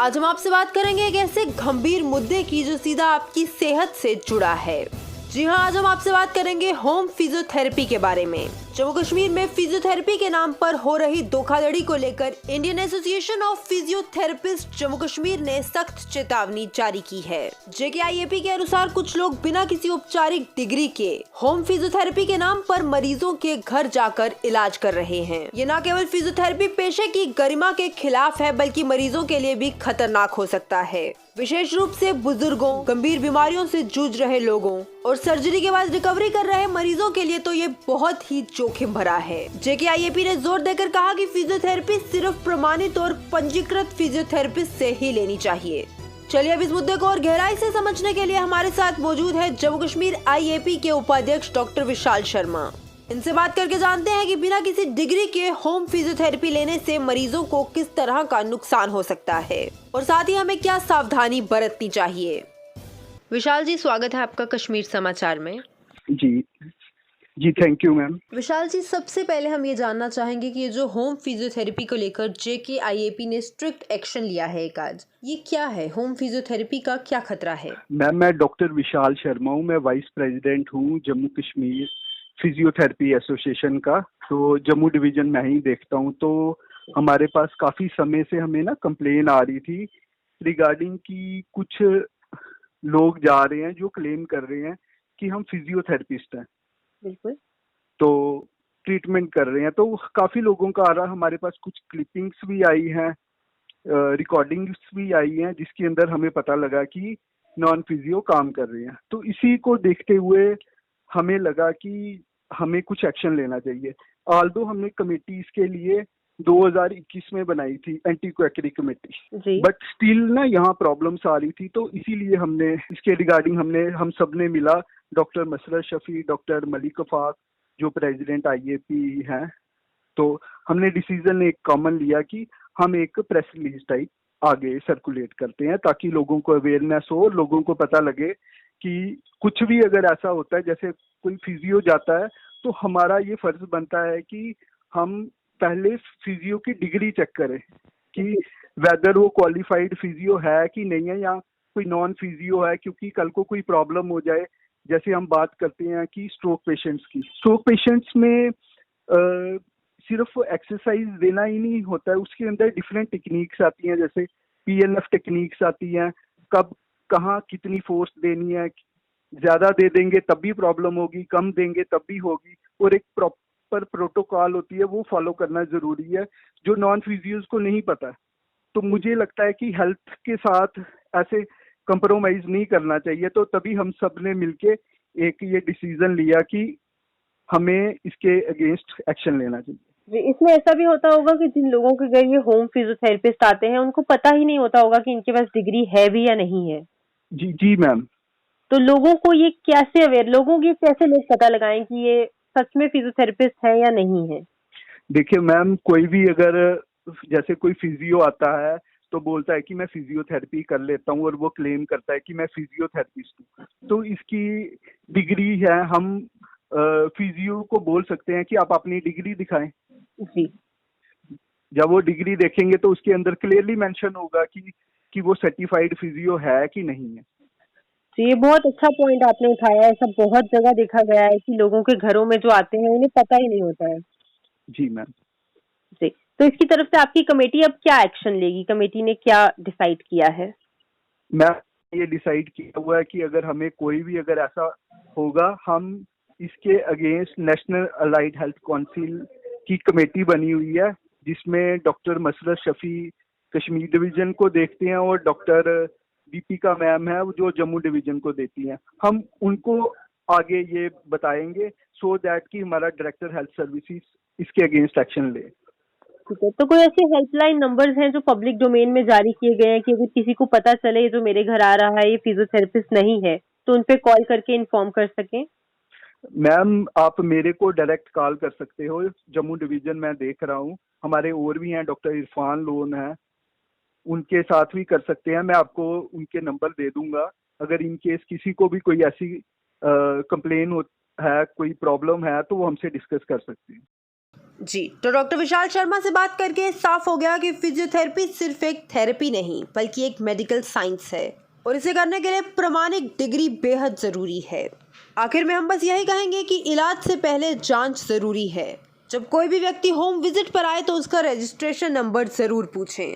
आज हम आपसे बात करेंगे एक ऐसे गंभीर मुद्दे की जो सीधा आपकी सेहत से जुड़ा है। जी हाँ, आज हम आपसे बात करेंगे होम फिजियोथेरेपी के बारे में। जम्मू कश्मीर में फिजियोथेरेपी के नाम पर हो रही धोखाधड़ी को लेकर Indian association of physiotherapist Jammu Kashmir ने सख्त चेतावनी जारी की है। JKIAP के अनुसार कुछ लोग बिना किसी औपचारिक डिग्री के होम फिजियोथेरेपी के नाम पर मरीजों के घर जाकर इलाज कर रहे हैं। ये न केवल फिजियोथेरेपी पेशे की गरिमा के खिलाफ है, बल्कि मरीजों के लिए भी खतरनाक हो सकता है। विशेष रूप से बुजुर्गों, गंभीर बीमारियों से जूझ रहे लोगों और सर्जरी के बाद रिकवरी कर रहे मरीजों के लिए तो ये बहुत ही जोखिम भरा है। JKIAP ने जोर देकर कहा कि फिजियोथेरेपी सिर्फ प्रमाणित और पंजीकृत फिजियोथेरेपिस्ट से ही लेनी चाहिए। चलिए अब इस मुद्दे को और गहराई से समझने के लिए हमारे साथ मौजूद है जम्मू कश्मीर IAP के उपाध्यक्ष डॉक्टर विशाल शर्मा। इनसे बात करके जानते हैं कि बिना किसी डिग्री के होम फिजियोथेरेपी लेने से मरीजों को किस तरह का नुकसान हो सकता है और साथ ही हमें क्या सावधानी बरतनी चाहिए। विशाल जी, स्वागत है आपका कश्मीर समाचार में। जी थैंक यू मैम। विशाल जी, सबसे पहले हम ये जानना चाहेंगे कि ये जो होम फिजियोथेरेपी को लेकर JKIAP ने स्ट्रिक्ट एक्शन लिया है एक आज, ये क्या है? होम फिजियोथेरेपी का क्या खतरा है? मैम, मैं डॉक्टर विशाल शर्मा हूँ। मैं वाइस प्रेसिडेंट हूँ जम्मू कश्मीर फिजियोथेरेपी एसोसिएशन का। तो जम्मू डिवीजन में ही देखता हूँ। तो हमारे पास काफी समय से हमें ना कंप्लेन आ रही थी रिगार्डिंग कि कुछ लोग जा रहे हैं जो क्लेम कर रहे हैं कि हम फिजियोथेरेपिस्ट हैं। बिल्कुल। तो ट्रीटमेंट कर रहे हैं। तो काफी लोगों का आ रहा, हमारे पास कुछ क्लिपिंग्स भी आई हैं, रिकॉर्डिंग्स भी आई हैं, जिसके अंदर हमें पता लगा कि नॉन फिजियो काम कर रहे हैं। तो इसी को देखते हुए हमें लगा कि हमें कुछ एक्शन लेना चाहिए। ऑल्दो हमने कमेटी इसके लिए 2021 में बनाई थी, anti quackery committee, but still ना यहाँ प्रॉब्लम्स आ रही थी। तो इसीलिए हमने इसके रिगार्डिंग हम सब ने मिला, डॉक्टर मसरत शफी, डॉक्टर मलिक अफाक जो प्रेसिडेंट IAP हैं, तो हमने डिसीजन एक कॉमन लिया कि हम एक प्रेस रिलीज टाइप आगे सर्कुलेट करते हैं ताकि लोगों को अवेयरनेस हो, लोगों को पता लगे कि कुछ भी अगर ऐसा होता है, जैसे कोई फिजियो जाता है, तो हमारा ये फर्ज बनता है कि हम पहले फिजियो की डिग्री चेक करें कि वेदर वो क्वालिफाइड फिजियो है कि नहीं है, या कोई नॉन फिजियो है। क्योंकि कल को कोई प्रॉब्लम हो जाए, जैसे हम बात करते हैं कि स्ट्रोक पेशेंट्स की, स्ट्रोक पेशेंट्स में सिर्फ एक्सरसाइज देना ही नहीं होता है, उसके अंदर डिफरेंट टेक्निक्स आती हैं, जैसे PLF टेक्निक्स आती हैं, कब कहाँ कितनी फोर्स देनी है, ज्यादा दे देंगे तब भी प्रॉब्लम होगी, कम देंगे तब भी होगी, और एक प्रॉपर प्रोटोकॉल होती है, वो फॉलो करना जरूरी है, जो नॉन फिजियोज को नहीं पता है। तो मुझे लगता है कि हेल्थ के साथ ऐसे कंप्रोमाइज नहीं करना चाहिए। तो तभी हम सब ने मिलके एक ये डिसीजन लिया कि हमें इसके अगेंस्ट एक्शन लेना चाहिए। इसमें ऐसा भी होता होगा कि जिन लोगों के घर ये होम फिजियोथेरेपिस्ट आते हैं उनको पता ही नहीं होता होगा कि इनके पास डिग्री है भी या नहीं है। जी मैम। तो लोगों को ये कैसे लोगों की कैसे लोग पता लगाएं कि ये सच में फिजियोथेरेपिस्ट है या नहीं है? देखिए मैम, कोई भी अगर जैसे कोई फिजियो आता है तो बोलता है कि मैं फिजियोथेरेपी कर लेता हूँ, और वो क्लेम करता है कि मैं फिजियोथेरेपिस्ट हूँ, तो इसकी डिग्री है। हम फिजियो को बोल सकते हैं कि आप अपनी डिग्री दिखाएं। जी। जब वो डिग्री देखेंगे तो उसके अंदर क्लियरली मेंशन होगा कि वो सर्टिफाइड फिजियो है कि नहीं है। तो ये बहुत अच्छा पॉइंट आपने उठाया है। ऐसा बहुत जगह देखा गया है कि लोगों के घरों में जो आते हैं उन्हें पता ही नहीं होता है। जी मैम। जी, तो इसकी तरफ से आपकी कमेटी अब क्या एक्शन लेगी? कमेटी ने क्या डिसाइड किया है? मैं ये डिसाइड किया हुआ है कि अगर हमें कोई भी अगर ऐसा होगा, हम इसके against national allied health council की कमेटी बनी हुई है, जिसमें डॉक्टर मसरत शफी कश्मीर डिवीजन को देखते हैं और डॉक्टर दीपिका मैम है जो जम्मू डिवीजन को देती हैं। हम उनको आगे ये बताएंगे सो दैट कि हमारा डायरेक्टर हेल्थ सर्विसेज इसके अगेंस्ट एक्शन ले। ठीक है, तो कोई ऐसे हेल्पलाइन नंबर्स हैं जो पब्लिक डोमेन में जारी किए गए हैं कि अगर किसी को पता चले ये जो मेरे घर आ रहा है ये फिजियोथेरेपिस्ट नहीं है, तो उन पे कॉल करके इन्फॉर्म कर सकें? मैम, आप मेरे को डायरेक्ट कॉल कर सकते हो। जम्मू डिवीजन में देख रहा हूँ, हमारे और भी हैं, डॉक्टर इरफान लोन है, उनके साथ भी कर सकते हैं। मैं आपको उनके नंबर दे दूंगा। अगर इन केस किसी को भी कोई ऐसी कंप्लेन है, कोई प्रॉब्लम है, तो वो हमसे डिस्कस कर सकते हैं। जी, तो डॉक्टर विशाल शर्मा से बात करके साफ हो गया कि फिजियोथेरेपी सिर्फ एक थेरेपी नहीं बल्कि एक मेडिकल साइंस है और इसे करने के लिए प्रमाणिक डिग्री बेहद ज़रूरी है। आखिर में हम बस यही कहेंगे कि इलाज से पहले जांच ज़रूरी है। जब कोई भी व्यक्ति होम विजिट पर आए तो उसका रजिस्ट्रेशन नंबर ज़रूर पूछें।